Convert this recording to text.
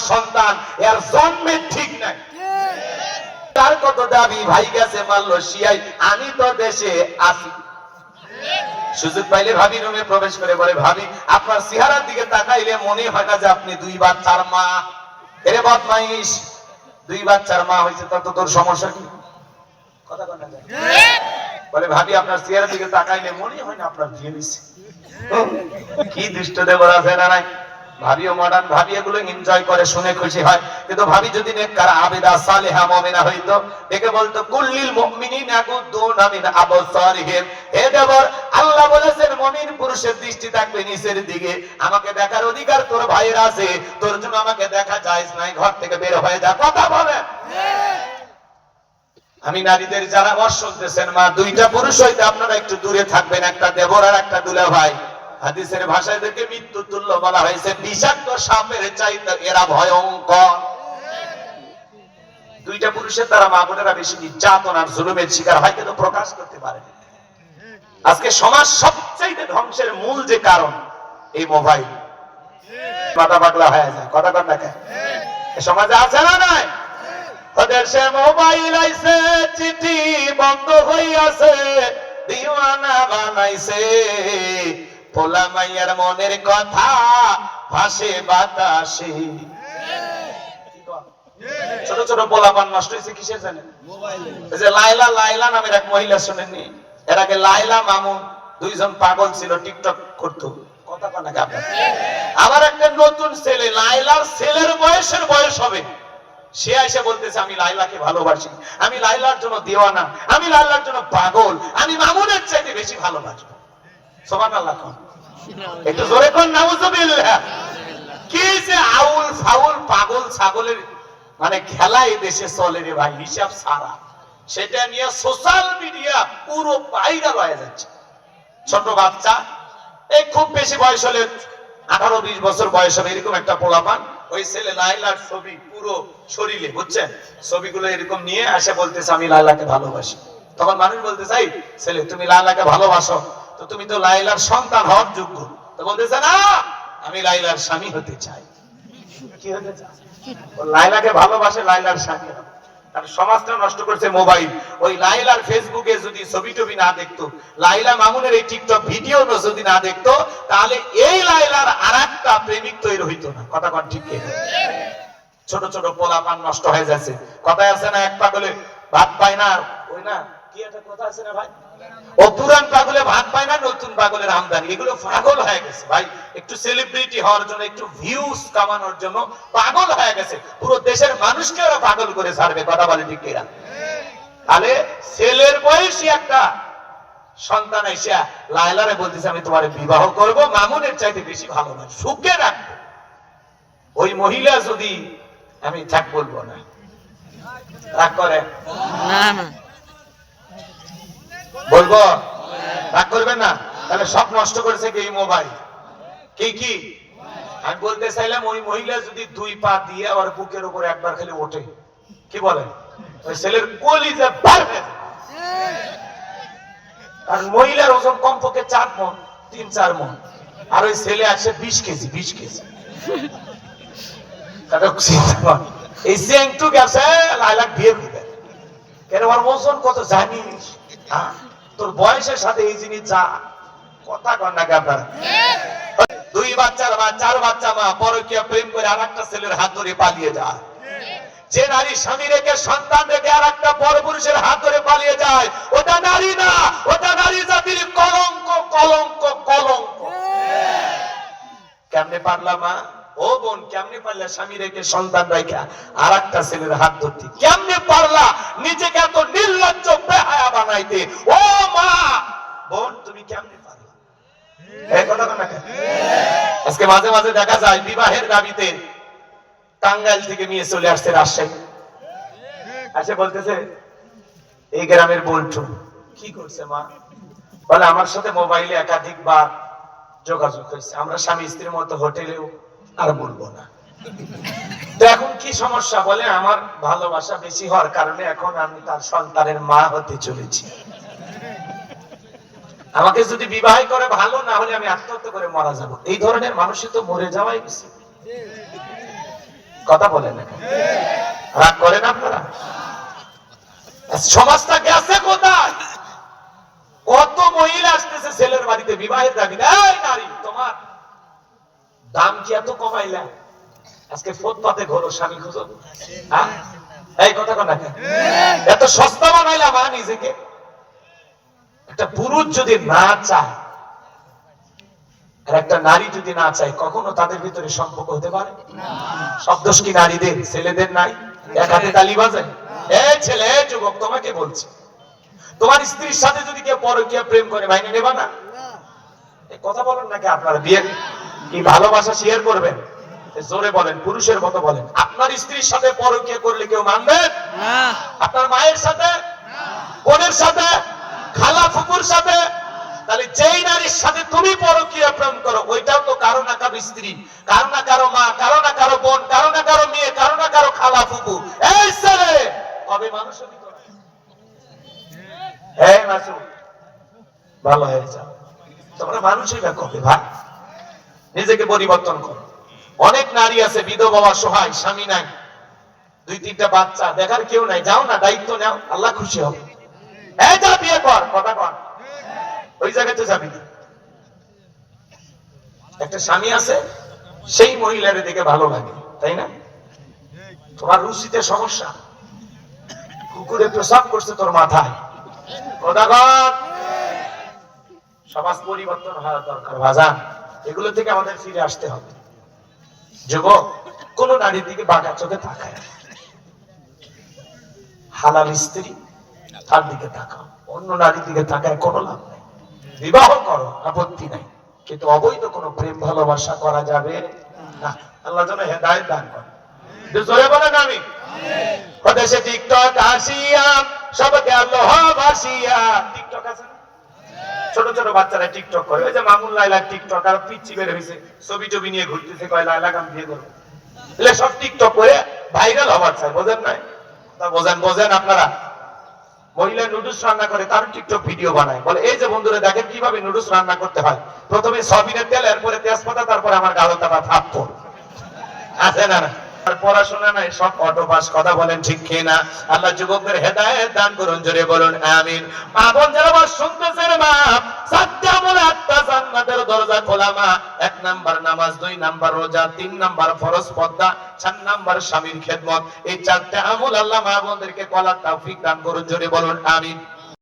সন্তান, এর জন্মের ঠিক নাই। তার কত দাবি, ভাই গেছে মালয়েশিয়ায়, আমি তো দেশে আছি। সুযোগ পাইলে ভাবি রুমে প্রবেশ করে বলে, ভাবি আপনার চেহারার দিকে তাকাইলে মনে হয় না যে আপনি 2 বাচ্চার মা। এরে বদমাইশ, 2 বাচ্চার মা হয়েছে তো তোর সমস্যা কি? কথা বলে না, বলে ভাবি আপনার চেহারার দিকে তাকাইলে মনে হয় না আপনার বিয়ে হয়েছে। কি দৃষ্ট দেবর আছে না নাই? ভাবিও মডার্ন, ভাবি এগুলো এনজয় করে, শুনে খুশি হয়। কিন্তু ভাবি যদি নেককার আবেদা সালেহা মুমিনা হইতো, দেখে বলতো কুল্লিল মুমিনিনা ইয়াগুদ্দুনা মিন আবসারিহিম। হে দেবর, আল্লাহ বলেছেন মুমিন পুরুষের দৃষ্টি থাকবে নিচের দিকে। আমাকে দেখার অধিকার তোর ভাইয়ের আছে, তোর জন্য আমাকে দেখা জায়েজ নাই, ঘর থেকে বের হয়ে যা। কথা বলে আমি নারীদের যারা ওয়াজ শুনতেছেন, মা 2টা পুরুষ হইতে আপনারা একটু দূরে থাকবেন, একটা দেবর আর একটা দুলা ভাই। হাদিসের ভাষায় এদেরকে মৃত্যু তুল্য বলা হয়েছে, বিষাক্ত সাপের চাইতে এরা ভয়ঙ্কর। 2টা পুরুষের দ্বারা মা বোনেরা বেশি নির্যাতন আর জুলুমের শিকার হয়, কিন্তু প্রকাশ করতে পারে। আজকে সমাজ সবচেয়ে ধ্বংসের মূল যে কারণ, এই মোবাইল। মাথা পাগলা হয়ে যায়। কথা কর না কেন? সমাজে আছে না নাই? দেশে মোবাইল আইছে, চিঠি বন্ধ হইয়াছে, দিওয়ানা বানাইছে, পোলা মাইয়ার মনের কথা ভাসে বাতাসে। ছোট ছোট পোলাপান নষ্ট হয়েছে কিসের জানেন? যে লাইলা লাইলা নামের এক মহিলা শুনেননি? এর আগে লাইলা মামুন 2 জন পাগল ছিল, টিকটক করতো। কথা কন না আপনার? আবার একটা নতুন ছেলে, লাইলার ছেলের বয়স হবে, সে এসে বলতেছে আমি লাইলাকে ভালোবাসি, আমি লাইলার জন্য দিওয়ানা, আমি লাইলার জন্য পাগল, আমি মামুনের চাইতে বেশি ভালোবাসবো। সুবহানাল্লাহ। একটু জোরে কোন নাউজুবিল্লাহ। কি যে আউল ফাউল পাগল ছাগলের মানে খেলা এই দেশে চলে রে ভাই, হিসাব ছাড়া। সেটা নিয়ে সোশ্যাল মিডিয়া পুরো ভাইরাল হয়ে যাচ্ছে। ছোট বাচ্চা, এই খুব বেশি বয়স হলে 18-20 বছর বয়স হবে, এরকম একটা পোলাপান, ওই ছেলে লাইলার ছবি পুরো শরীরে, বুঝছেন, ছবিগুলো এরকম নিয়ে আসে বলতেছে আমি লাইলাকে ভালোবাসি। তখন মানুষ বলতে চাই, ছেলে তুমি লাইলাকে ভালোবাসো, তো তুমি তো লাইলার সন্তান হওয়ার যোগ্য। তো বলতেছে না, আমি লাইলার স্বামী হতে চাই। কি হতে চাই? লাইলাকে ভালোবাসে, লাইলার স্বামী। আর সমাজটা নষ্ট করছে মোবাইল। ওই লাইলার ফেসবুকে যদি ছবি টবি না দেখতো, লাইলা মামুনের এই টিকটক ভিডিও যদি না দেখতো, তাহলে এই লাইলার আরেকটা প্রেমিক তৈরি হইতো না। কথা কন ঠিক কি? ছোট ছোট পোলাপান নষ্ট হয়ে যাচ্ছে। কথায় আছে না, এক পাগলে ভাত পায় না, ওই না কি একটা কথা আছে না ভাই, ও পুরান পাগলে ভাত পায় না, নতুন পাগলের আমদানি। এগুলো পাগল হয়ে গেছে ভাই, একটু সেলিব্রিটি হওয়ার জন্য, একটু ভিউজ কামানোর জন্য পাগল হয়ে গেছে। পুরো দেশের মানুষকে ওরা পাগল করে ছাড়বে। কথা বলে ঠিক কিনা? তাহলে ছেলের বয়সী একটা সন্তান এসে লাইলারে বলতেছে আমি তোমার বিবাহ করব, মামুনের চাইতে বেশি ভালোবাসি, সুখে রাখবো। ওই মহিলা যদি, আমি থাক বলবো না, রাগ করে না, বলবো, রাগ করবেন না? তাহলে সব নষ্ট করেছে কি? এই মোবাইল। কি কি আমি বলতে চাইলাম, ওই মহিলা যদি 2 পা দিয়ে ওর বুকের উপর একবার খালি ওঠে, কি বলেন, ওই ছেলের কলিজা বার হয়ে যাবে। আর মহিলার ওজন কমপক্ষে 4 মণ, 3-4 মণ, আর ওই ছেলে আসে 20 কেজি 20 কেজি। এই সেন্টু গেছে লাইলা বিয়ে দিবে, কেন ওর ওজন কত জানিস? তোর বয়সের সাথে এই জিনিস যা। কথা কন না আপনারা? 2 বাচ্চার মা, 4 বাচ্চা মা পরকীয়া প্রেম করে আরেকটা ছেলের হাত ধরে পালিয়ে যায়। যে নারী স্বামী রেখে সন্তান রেখে আরেকটা পরপুরুষের হাত ধরে পালিয়ে যায়, ওটা নারী না, ওটা নারী জাতির কলঙ্ক, কলঙ্ক, কলঙ্ক। কেমনে পারলা মা? ও বোন, কেমনে পারলা স্বামী রেখে সন্তান রেখে আরেকটা ছেলের হাত ধরতে? কেমনে পারলা নিজেকে এত নির্লজ্জ বেহায়া বানাইতে? ও মা, বোন, তুমি কেমনে পারলা? এই কথা কন না কেন? আজকে মাঝে মাঝে দেখা যায় বিবাহের দাবিতে টাঙ্গাইল থেকে নিয়ে চলে আসছে রাজশাহী, আসে বলতেছে এই গ্রামের বলছো। কি করছে মা? বলে আমার সাথে মোবাইলে একাধিকবার যোগাযোগ হয়েছে, আমরা স্বামী স্ত্রীর মতো হোটেলেও, আর বলবো না। তো এখন কি সমস্যা? বলে আমার ভালোবাসা বেশি হওয়ার কারণে এখন আমি তার সন্তানের মা হতে চলেছি। আমাকে যদি বিবাহ করে ভালো, না হলে আমি আত্মহত্যা করে মারা যাব। এই ধরনের মানুষই তো মরে যাওয়াই বেশি। কথা বলেন না, রাগ করেন আপনারা? সমাজটা গেছে কোথায়? কত মহিলা আসতেছে ছেলের বাড়িতে বিবাহের দাবি, এই নারী তোমার দাম কি এত কমাইলা? আজকে ফুটপাতে ঘোরো, স্বামী খুঁজো। এই কথা কন না, এত সস্তা বানাইলা মা নিজেকে। একটা পুরুষ যদি না চায় আর একটা নারী যদি না চায়, কখনো তাদের ভিতরে সম্পর্ক হতে পারে? সব দোষ কি নারীদের? ছেলেদের নাই? এক হাতে তালি বাজায়। এই ছেলে, যুবক, তোমাকে বলছি, তোমার স্ত্রীর সাথে যদি কেউ পরকীয়া প্রেম করে, মাইনে নেবা না? কথা বলেন নাকি আপনারা? বিয়ে কি ভালোবাসা শেয়ার করবেন? জোরে বলেন, পুরুষের মতো বলেন। আপনার স্ত্রীর সাথে পরকীয়া করলে কেউ মানবেন? আপনার মায়ের সাথে, বোনের সাথে, খালা ফুফুর সাথে। তাহলে যেই নারীর সাথে তুমি পরকীয়া প্রেম করো, ওইটাও তো কারো না কারো স্ত্রী, কারো না কারো মা, কারো না কারো বোন, কারো না কারো মেয়ে, কারো না কারো খালা ফুফু। এই ছেলে, কবে মানুষ হবি তোরা? হ্যাঁ মাসুদ, ভালো হয়ে যাও। তোমরা মানুষ হইবা কবে ভাই? নিজেকে পরিবর্তন করো। অনেক নারী আছে বিধবা, অসহায়, স্বামী নাই, 2-3টা বাচ্চা, দেখার কেউ নাই। যাও না, দায়িত্ব নাও, আল্লাহ খুশি হবে। এই যা বিয়ে কর, কথা কর, ওই জায়গাতে যাবি না। একটা স্বামী আছে, সেই মহিলার দেখে ভালো লাগে, তাই না? তোমার রুচিতে সমস্যা, কুকুরে প্রসাব করছে তোর মাথায়, কথা কর। সমাজ পরিবর্তন হওয়া দরকার বাজান। এগুলো থেকে আমাদের ফিরে আসতে হবে। যুবক, কোন নারীর দিকে বাঁকা চোখে তাকায়, হালাল স্ত্রী তার দিকে তাকাও, অন্য নারীর দিকে তাকায় কোনো লাভ নাই। বিবাহ করো, আপত্তি নাই, কিন্তু অবৈধ কোনো প্রেম ভালোবাসা করা যাবে না। আল্লাহ যেন হেদায়েত দান করে। জোরে বলেন আমি। দেশে টিকটক আসিয়া সবকে আল্লাহ ভাসিয়া। টিকটক আছে, ছোট ছোট বাচ্চারা টিকটক করে। ওই যে মামুন লাইলা টিকটক, আর পিচ্ছি বের হয়েছে, ছবি টবি নিয়ে ঘুরতেছে, কয় লাইলা গান বিয়ে করবো। এলে সব টিকটক করে ভাইরাল হবার চাই, বোঝেন নাই? তা বোঝেন, বোঝেন আপনারা। মহিলা নুডলস রান্না করে, তার টিকটক ভিডিও বানায়, বলে এই যে বন্ধুরা দেখেন কিভাবে নুডলস রান্না করতে হয়। প্রথমে সয়াবিনের তেল, এরপরে তেজপাতা, তারপরে আমার গালতাটা থাপ্পড়। আছে না? পড়াশোনা নাই, সব অটো পাস। কথা বলেন ঠিক কিনা? আল্লাহ যুবকদের হেদায়েত দান করুন, জোরে বলুন আমিন। মা বোন যারা শুনতেছেন, মা সাতটা আমল, 8টা জান্নাতের দরজা খোলা। মা 1 নাম্বার নামাজ, 2 নাম্বার রোজা, 3 নাম্বার ফরজ পর্দা, 4 নাম্বার স্বামীর খেদমত। এই 4টা আমল আল্লাহ মা বোনদেরকে করার তৌফিক দান করুন, জোরে বলুন আমিন।